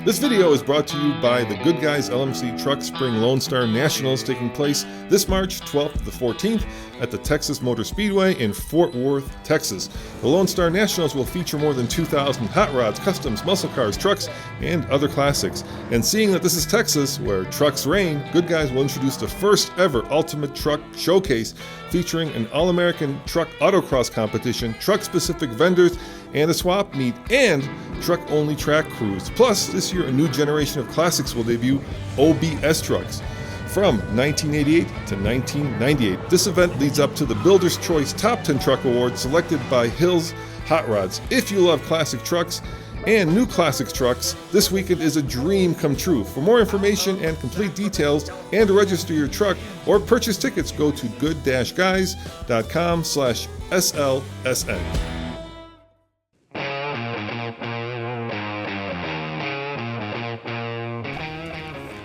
This video is brought to you by the Good Guys LMC Truck Spring Lone Star Nationals taking place this March 12th to the 14th at the Texas Motor Speedway in Fort Worth, Texas. The Lone Star Nationals will feature more than 2,000 hot rods, customs, muscle cars, trucks, and other classics. And seeing that this is Texas, where trucks reign, Good Guys will introduce the first ever Ultimate Truck Showcase featuring an All-American Truck Autocross competition, truck-specific vendors, and a swap meet, and truck-only track crews. Plus, this year a new generation of classics will debut, OBS trucks. From 1988 to 1998, this event leads up to the Builder's Choice Top 10 Truck Award selected by Hills Hot Rods. If you love classic trucks and new classics trucks, this weekend is a dream come true. For more information and complete details and to register your truck or purchase tickets, go to good-guys.com/SLSN.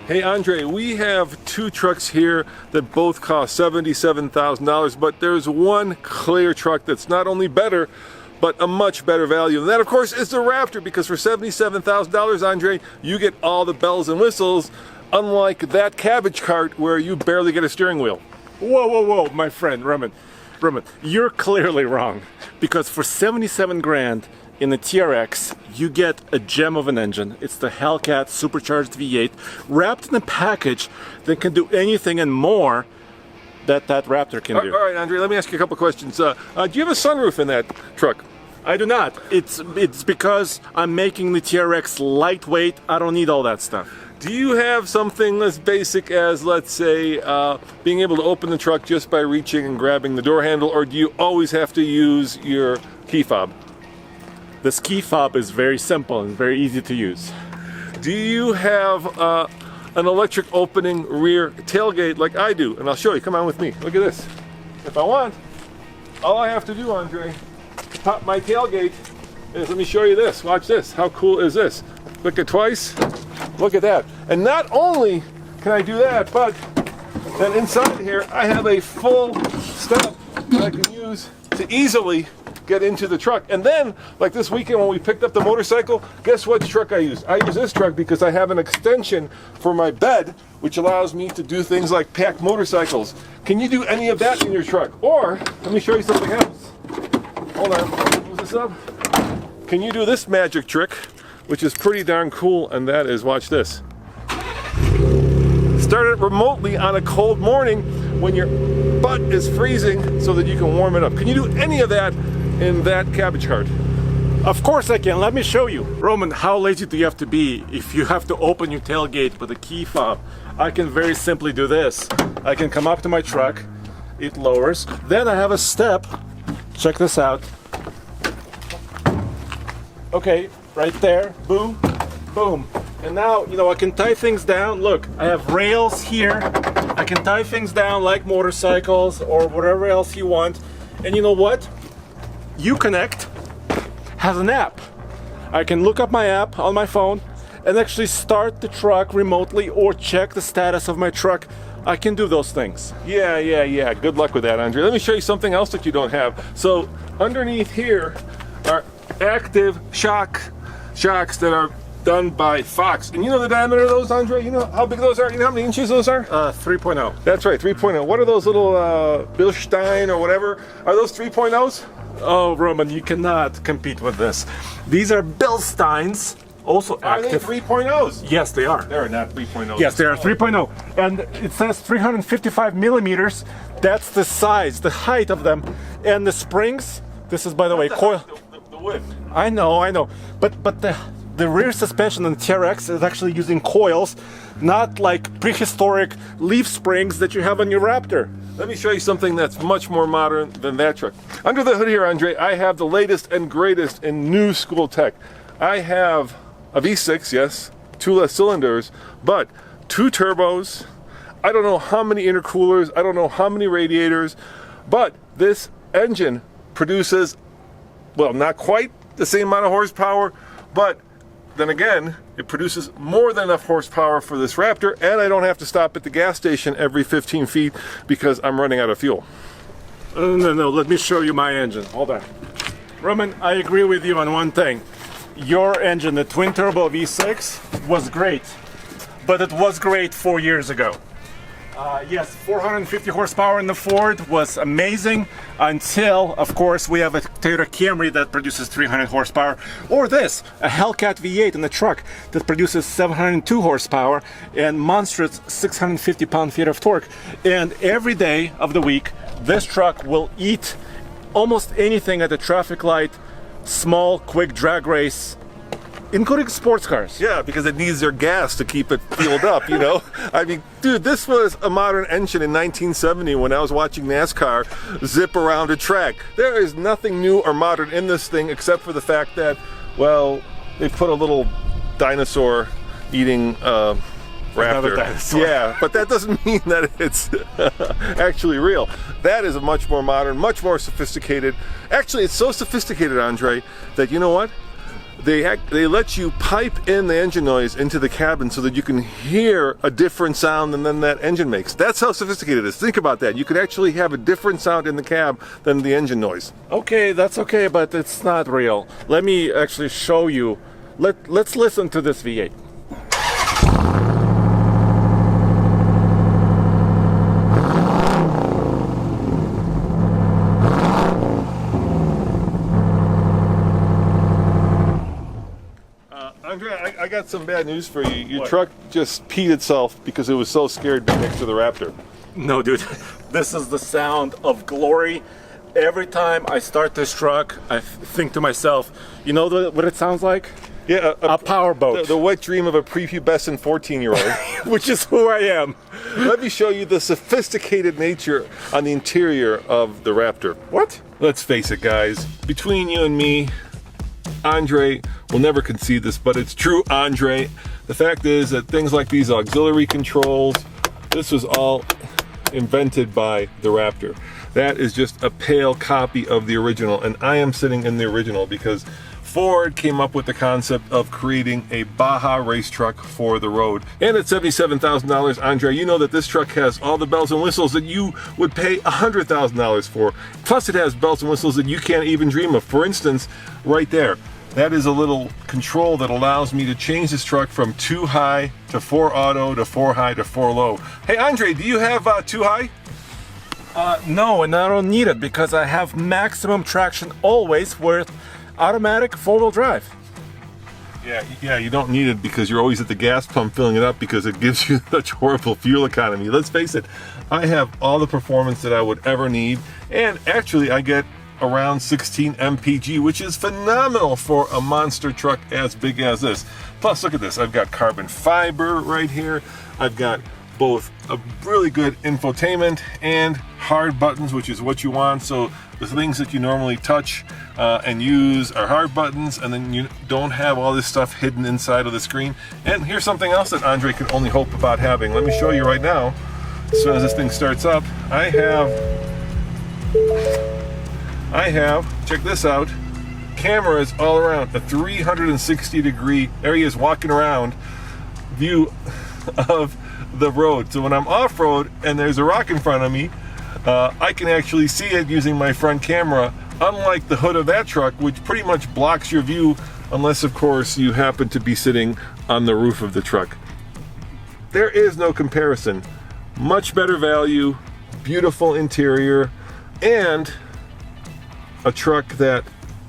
Hey Andre, we have two trucks here that both cost $77,000, but there's one clear truck that's not only better, but a much better value. And that, of course, is the Raptor, because for $77,000, Andre, you get all the bells and whistles, unlike that cabbage cart where you barely get a steering wheel. Whoa, my friend, Roman, you're clearly wrong, because for 77 grand in the TRX, you get a gem of an engine. It's the Hellcat supercharged V8, wrapped in a package that can do anything and more that Raptor can do. All right, Andre, let me ask you a couple questions. Do you have a sunroof in that truck? I do not. It's because I'm making the TRX lightweight. I don't need all that stuff. Do you have something as basic as, let's say, being able to open the truck just by reaching and grabbing the door handle, or do you always have to use your key fob? This key fob is very simple and very easy to use. Do you have an electric opening rear tailgate like I do? And I'll show you. Come on with me. Look at this. If I want, all I have to do, Andre, to pop my tailgate is, let me show you this. Watch this. How cool is this? Click it twice. Look at that. And not only can I do that, but then inside here I have a full step that I can use to easily get into the truck. And then, like this weekend when we picked up the motorcycle, guess what truck I use? I use this truck because I have an extension for my bed, which allows me to do things like pack motorcycles. Can you do any of that in your truck? Or, let me show you something else. Hold on, move this up. Can you do this magic trick, which is pretty darn cool, and that is, watch this. Start it remotely on a cold morning when your butt is freezing so that you can warm it up. Can you do any of that in that cabbage cart? Of course I can. Let me show you. Roman, how lazy do you have to be if you have to open your tailgate with a key fob? I can very simply do this. I can come up to my truck, it lowers, then I have a step. Check this out. Okay, right there, boom, boom. And now, I can tie things down. Look, I have rails here. I can tie things down like motorcycles or whatever else you want. And you know what? Uconnect has an app. I can look up my app on my phone and actually start the truck remotely or check the status of my truck. I can do those things. Yeah. Good luck with that, Andre. Let me show you something else that you don't have. So underneath here are active shocks that are done by Fox. And you know the diameter of those, Andre? You know how big those are? You know how many inches those are? 3.0. That's right, 3.0. What are those little Bilstein or whatever? Are those 3.0s? Oh, Roman, you cannot compete with this. These are Bilsteins, also active. Are they 3.0s? Yes, they are. They're not 3.0s. Yes, they are 3.0. And it says 355 millimeters. That's the size, the height of them. And the springs, this is, by the way, coil. The width. I know. But the rear suspension on the TRX is actually using coils, not like prehistoric leaf springs that you have on your Raptor. Let me show you something that's much more modern than that truck. Under the hood here, Andre, I have the latest and greatest in new school tech. I have a V6, yes, 2 less cylinders, but 2 turbos. I don't know how many intercoolers, I don't know how many radiators, but this engine produces, well, not quite the same amount of horsepower, but then again, it produces more than enough horsepower for this Raptor, and I don't have to stop at the gas station every 15 feet because I'm running out of fuel. No, let me show you my engine. Hold on. Roman, I agree with you on one thing. your engine, the twin turbo V6, was great, but it was great 4 years ago. Yes, 450 horsepower in the Ford was amazing until, of course, we have a Toyota Camry that produces 300 horsepower, or this, a Hellcat V8 in the truck that produces 702 horsepower and monstrous 650 pound-feet of torque. And every day of the week, this truck will eat almost anything at the traffic light, small, quick drag race, including sports cars. Yeah, because it needs their gas to keep it fueled up, you know? I mean, dude, this was a modern engine in 1970 when I was watching NASCAR zip around a track. There is nothing new or modern in this thing except for the fact that, well, they put a little dinosaur eating Raptor. Dinosaur. Yeah, but that doesn't mean that it's actually real. That is a much more modern, much more sophisticated. Actually, it's so sophisticated, Andre, that you know what? They let you pipe in the engine noise into the cabin so that you can hear a different sound than that engine makes. That's how sophisticated it is. Think about that. You could actually have a different sound in the cab than the engine noise. Okay, that's okay, but it's not real. Let me actually show you. Let's listen to this V8. Andrea, I got some bad news for you. Your What? truck just peed itself because it was so scared to be next to the Raptor. No, dude, this is the sound of glory. Every time I start this truck, I think to myself, you know what it sounds like? Yeah, A powerboat. The wet dream of a prepubescent 14-year-old. Which is who I am. Let me show you the sophisticated nature on the interior of the Raptor. What? Let's face it, guys. Between you and me, Andre will never concede this, but it's true, Andre. The fact is that things like these auxiliary controls, this was all invented by the Raptor. That is just a pale copy of the original, and I am sitting in the original because Ford came up with the concept of creating a Baja race truck for the road. And at $77,000, Andre, you know that this truck has all the bells and whistles that you would pay $100,000 for. Plus it has bells and whistles that you can't even dream of. For instance, right there, that is a little control that allows me to change this truck from 2 high to 4 auto to 4 high to 4 low. Hey Andre, do you have 2 high? No, and I don't need it because I have maximum traction always with automatic 4-wheel drive. Yeah, you don't need it because you're always at the gas pump filling it up because it gives you such horrible fuel economy. Let's face it, I have all the performance that I would ever need, and actually I get around 16 mpg, which is phenomenal for a monster truck as big as this. Plus, look at this, I've got carbon fiber right here. I've got both a really good infotainment and hard buttons, which is what you want. So the things that you normally touch and use are hard buttons, and then you don't have all this stuff hidden inside of the screen. And here's something else that Andre can only hope about having. Let me show you right now. As soon as this thing starts up, I have, check this out, cameras all around, a 360-degree areas walking around view of the road. So when I'm off-road and there's a rock in front of me, I can actually see it using my front camera, unlike the hood of that truck, which pretty much blocks your view unless, of course, you happen to be sitting on the roof of the truck. There is no comparison. Much better value, beautiful interior, and a truck that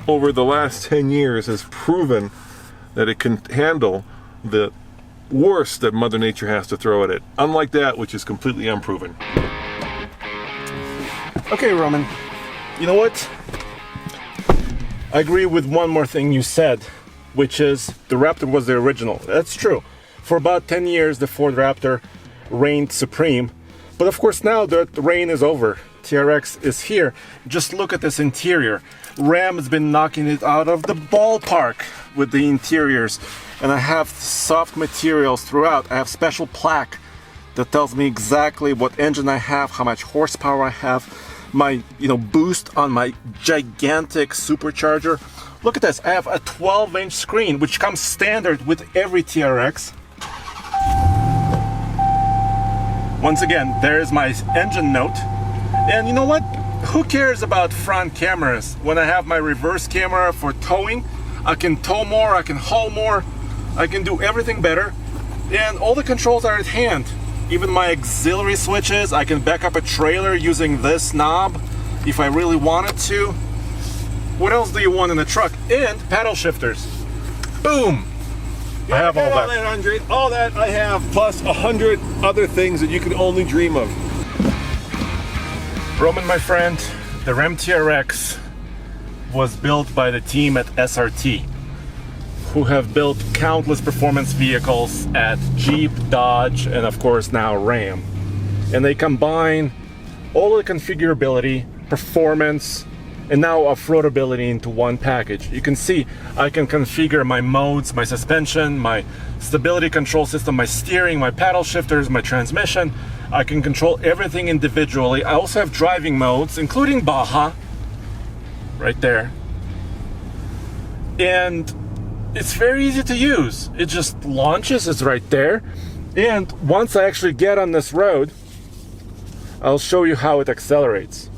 over the last 10 years has proven that it can handle the worst that Mother Nature has to throw at it, unlike that, which is completely unproven. Okay, Roman, you know what? I agree with one more thing you said, which is the Raptor was the original. That's true. For about 10 years, the Ford Raptor reigned supreme. But of course, now the reign is over. TRX is here. Just look at this interior. Ram has been knocking it out of the ballpark with the interiors. And I have soft materials throughout. I have special plaque that tells me exactly what engine I have, how much horsepower I have, my boost on my gigantic supercharger. Look at this. I have a 12-inch screen, which comes standard with every TRX. Once again, there is my engine note. And you know what? Who cares about front cameras when I have my reverse camera for towing? I can tow more, I can haul more, I can do everything better. And all the controls are at hand. Even my auxiliary switches, I can back up a trailer using this knob if I really wanted to. What else do you want in a truck? And paddle shifters. Boom! Yeah, I have all that. Andre. All that I have, plus 100 other things that you can only dream of. Roman, my friend, the Ram TRX was built by the team at SRT, who have built countless performance vehicles at Jeep, Dodge, and of course now Ram. And they combine all the configurability, performance, and now off-roadability into one package. You can see I can configure my modes, my suspension, my stability control system, my steering, my paddle shifters, my transmission. I can control everything individually. I also have driving modes, including Baja, right there. And it's very easy to use. It just launches, it's right there. And once I actually get on this road, I'll show you how it accelerates.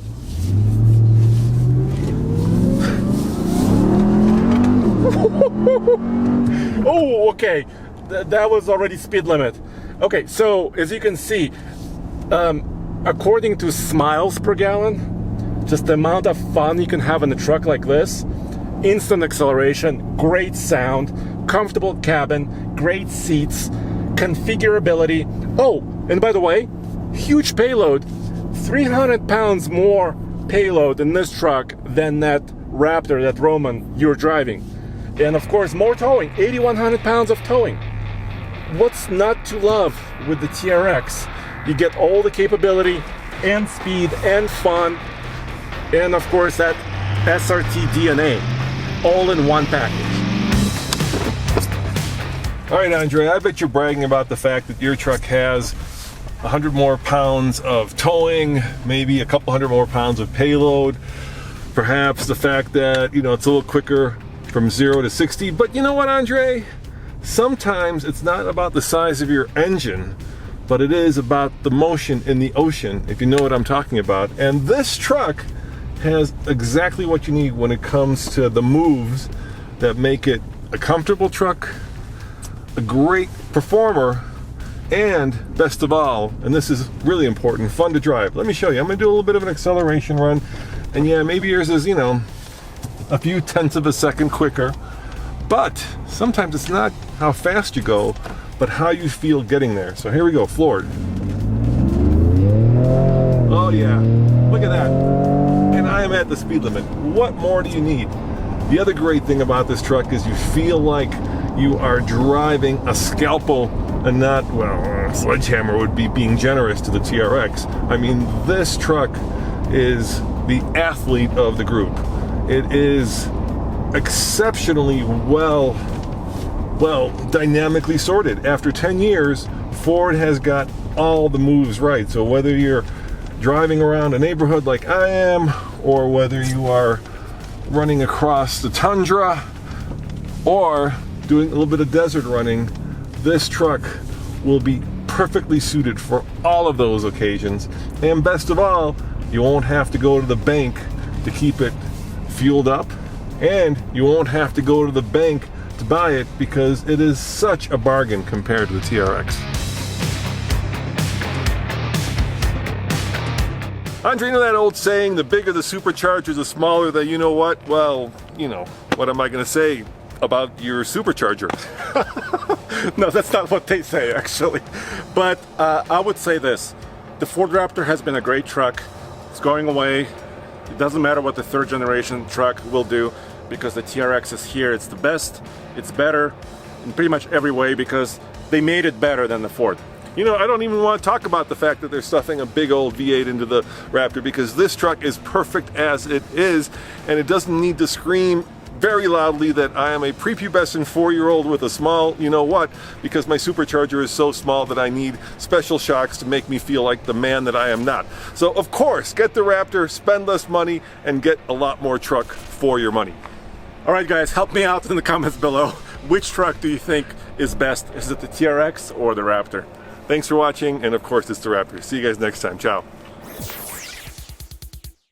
Oh, okay. That was already speed limit. Okay, so as you can see, according to miles per gallon, just the amount of fun you can have in a truck like this, instant acceleration, great sound, comfortable cabin, great seats, configurability. Oh, and by the way, huge payload, 300 pounds more payload in this truck than that Raptor that Roman you're driving. And of course, more towing, 8,100 pounds of towing. What's not to love with the TRX? You get all the capability and speed and fun, and of course that SRT DNA, all in one package. All right, Andre, I bet you're bragging about the fact that your truck has 100 more pounds of towing, maybe a couple hundred more pounds of payload, perhaps the fact that, you know, it's a little quicker from 0 to 60. But you know what, Andre? Sometimes it's not about the size of your engine, but it is about the motion in the ocean, if you know what I'm talking about. And this truck has exactly what you need when it comes to the moves that make it a comfortable truck, a great performer, and best of all, and this is really important, fun to drive. Let me show you. I'm gonna do a little bit of an acceleration run, and yeah, maybe yours is, you know, a few tenths of a second quicker, but sometimes it's not how fast you go, but how you feel getting there. So here we go, floored. Oh yeah, look at that. And I am at the speed limit. What more do you need? The other great thing about this truck is you feel like you are driving a scalpel and not, well, a sledgehammer would be being generous to the TRX. I mean, this truck is the athlete of the group. It is exceptionally well dynamically sorted. After 10 years, Ford has got all the moves right. So whether you're driving around a neighborhood like I am, or whether you are running across the tundra, or doing a little bit of desert running, this truck will be perfectly suited for all of those occasions. And best of all, you won't have to go to the bank to keep it fueled up, and you won't have to go to the bank to buy it because it is such a bargain compared to the TRX. Andre, you know that old saying, the bigger the supercharger, the smaller the you know what? Well, you know, what am I going to say about your supercharger? No, that's not what they say, actually. But I would say this. The Ford Raptor has been a great truck. It's going away. It doesn't matter what the third generation truck will do, because the TRX is here. It's the best. It's better in pretty much every way because they made it better than the Ford. You know, I don't even want to talk about the fact that they're stuffing a big old V8 into the Raptor, because this truck is perfect as it is, and it doesn't need to scream very loudly that I am a prepubescent 4-year-old with a small you know what, because my supercharger is so small that I need special shocks to make me feel like the man that I am not. So of course, get the Raptor, spend less money, and get a lot more truck for your money. All right, guys, help me out in the comments below. Which truck do you think is best? Is it the TRX or the Raptor? Thanks for watching, and of course it's the Raptor. See you guys next time. Ciao.